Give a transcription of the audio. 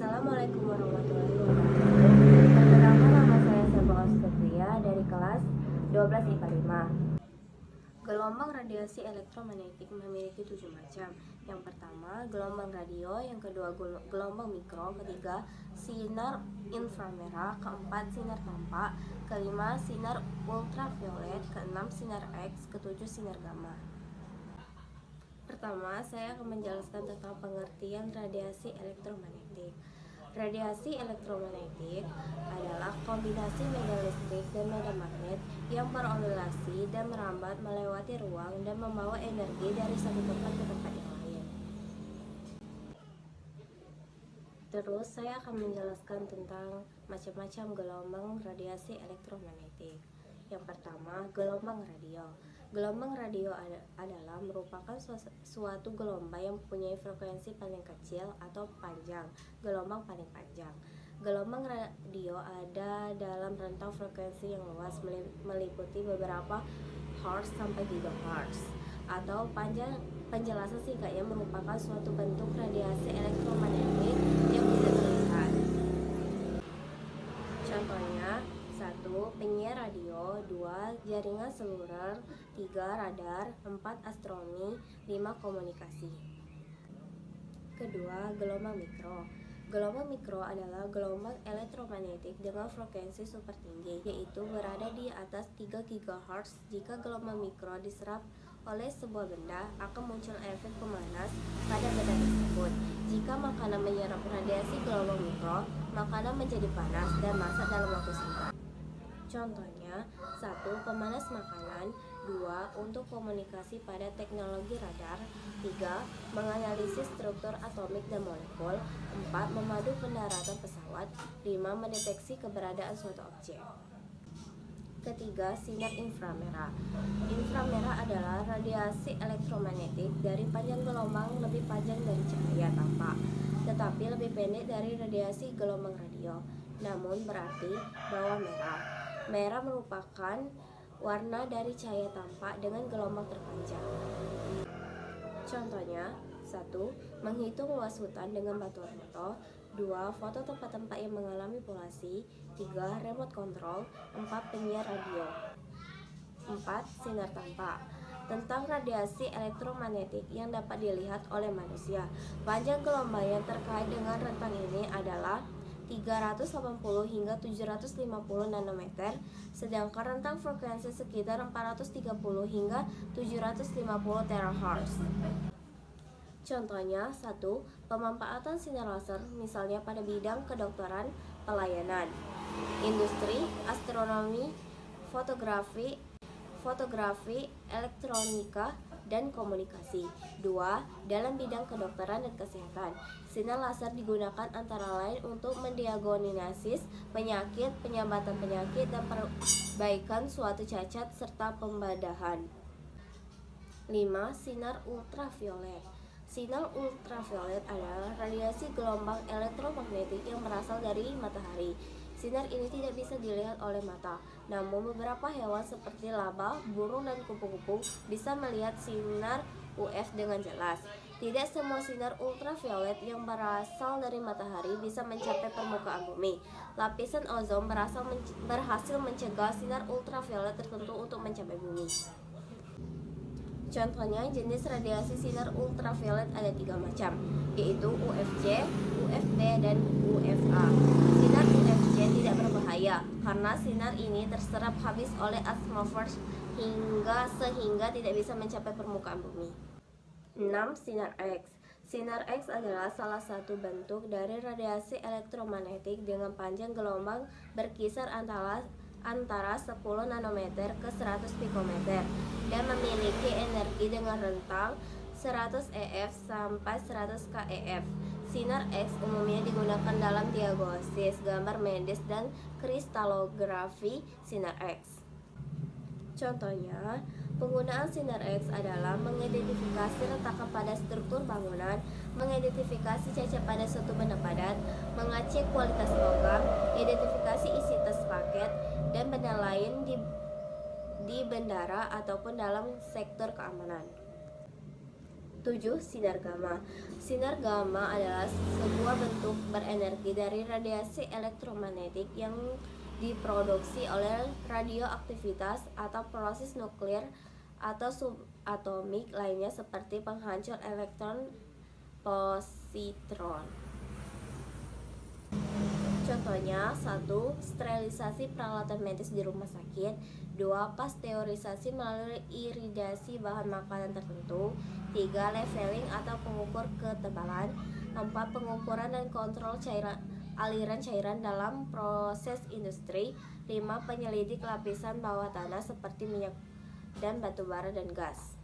Assalamualaikum warahmatullahi wabarakatuh. Perkenalkan, nama saya Sabang Askatria dari kelas 12 IPA 5. Gelombang radiasi elektromagnetik memiliki 7 macam. Yang pertama, gelombang radio. Yang kedua, gelombang mikro. Ketiga, sinar inframerah. Keempat, sinar tampak. Kelima, sinar ultraviolet. Keenam, sinar X. Ketujuh, sinar gamma. Pertama, saya akan menjelaskan tentang pengertian radiasi elektromagnetik. Radiasi elektromagnetik adalah kombinasi medan listrik dan medan magnet yang beroscilasi dan merambat melewati ruang dan membawa energi dari satu tempat ke tempat yang lain. Terus saya akan menjelaskan tentang macam-macam gelombang radiasi elektromagnetik. Yang pertama, gelombang radio. Gelombang radio adalah merupakan suatu gelombang yang mempunyai frekuensi paling kecil atau panjang, gelombang paling panjang. Gelombang radio ada dalam rentang frekuensi yang luas, meliputi beberapa hertz sampai gigahertz. Atau penjelasan singkatnya merupakan suatu bentuk radiasi elektromagnetik yang tidak terlihat. Contohnya, 1. Penyiar radio. 2. Jaringan seluler. 3. Radar. 4. Astronomi. 5. Komunikasi. Kedua, gelombang mikro. Gelombang mikro adalah gelombang elektromagnetik dengan frekuensi super tinggi, yaitu berada di atas 3 GHz. Jika gelombang mikro diserap oleh sebuah benda, akan muncul efek pemanas pada benda tersebut. Jika makanan menyerap radiasi gelombang mikro, makanan menjadi panas dan masak dalam waktu singkat. Contohnya, 1. Pemanas makanan. 2. Untuk komunikasi pada teknologi radar. 3. Menganalisis struktur atomik dan molekul. 4. Memandu pendaratan pesawat. 5. Mendeteksi keberadaan suatu objek. Ketiga, sinar inframerah. Inframerah adalah radiasi elektromagnetik dari panjang gelombang lebih panjang dari cahaya tampak, tetapi lebih pendek dari radiasi gelombang radio, namun berarti bawah merah. Merah merupakan warna dari cahaya tampak dengan gelombang terpanjang. Contohnya, 1. Menghitung luas hutan dengan bantuan foto. 2. Foto tempat-tempat yang mengalami polusi. 3. Remote control. 4. Penyiar radio. 4. Sinar tampak. Tentang radiasi elektromagnetik yang dapat dilihat oleh manusia. Panjang gelombang yang terkait dengan rentang ini adalah 380 hingga 750 nanometer, sedangkan rentang frekuensi sekitar 430 hingga 750 terahertz. Contohnya, 1. Pemanfaatan sinar laser, misalnya pada bidang kedokteran, pelayanan, industri, astronomi, fotografi, elektronika, dan komunikasi. 2. Dalam bidang kedokteran dan kesehatan, sinar laser digunakan antara lain untuk mendiagnosis penyakit, penyambatan penyakit, dan perbaikan suatu cacat serta pembadahan. 5. Sinar ultraviolet. Sinar ultraviolet adalah radiasi gelombang elektromagnetik yang berasal dari matahari. Sinar ini tidak bisa dilihat oleh mata, namun beberapa hewan seperti laba, burung, dan kupu-kupu bisa melihat sinar UV dengan jelas. Tidak semua sinar ultraviolet yang berasal dari matahari bisa mencapai permukaan bumi. Lapisan ozon berhasil mencegah sinar ultraviolet tertentu untuk mencapai bumi. Contohnya, jenis radiasi sinar ultraviolet ada 3 macam, yaitu UVC, UVB, dan UVA. Sinar UVC tidak berbahaya karena sinar ini terserap habis oleh atmosfer sehingga tidak bisa mencapai permukaan bumi. 6. Sinar X. Sinar X adalah salah satu bentuk dari radiasi elektromagnetik dengan panjang gelombang berkisar antara 10 nanometer ke 100 pikometer dan memiliki energi dengan rentang 100 EF sampai 100 KEF. Sinar X umumnya digunakan dalam diagnosis, gambar medis, dan kristalografi sinar X. Contohnya, penggunaan sinar X adalah mengidentifikasi retakan pada struktur bangunan, mengidentifikasi cacat pada suatu benda padat, mengecek kualitas logam, identifikasi isi tas paket, dan benda lain di bandara ataupun dalam sektor keamanan. 7. Sinar gamma. Sinar gamma adalah sebuah bentuk berenergi dari radiasi elektromagnetik yang diproduksi oleh radioaktivitas atau proses nuklir atau subatomik lainnya seperti penghancur elektron positron. Contohnya, 1. Sterilisasi peralatan medis di rumah sakit. 2. Pasteurisasi melalui iridasi bahan makanan tertentu. 3. Leveling atau pengukur ketebalan. 4. Pengukuran dan kontrol aliran cairan dalam proses industri. 5. Penyelidik lapisan bawah tanah seperti minyak dan batu bara dan gas.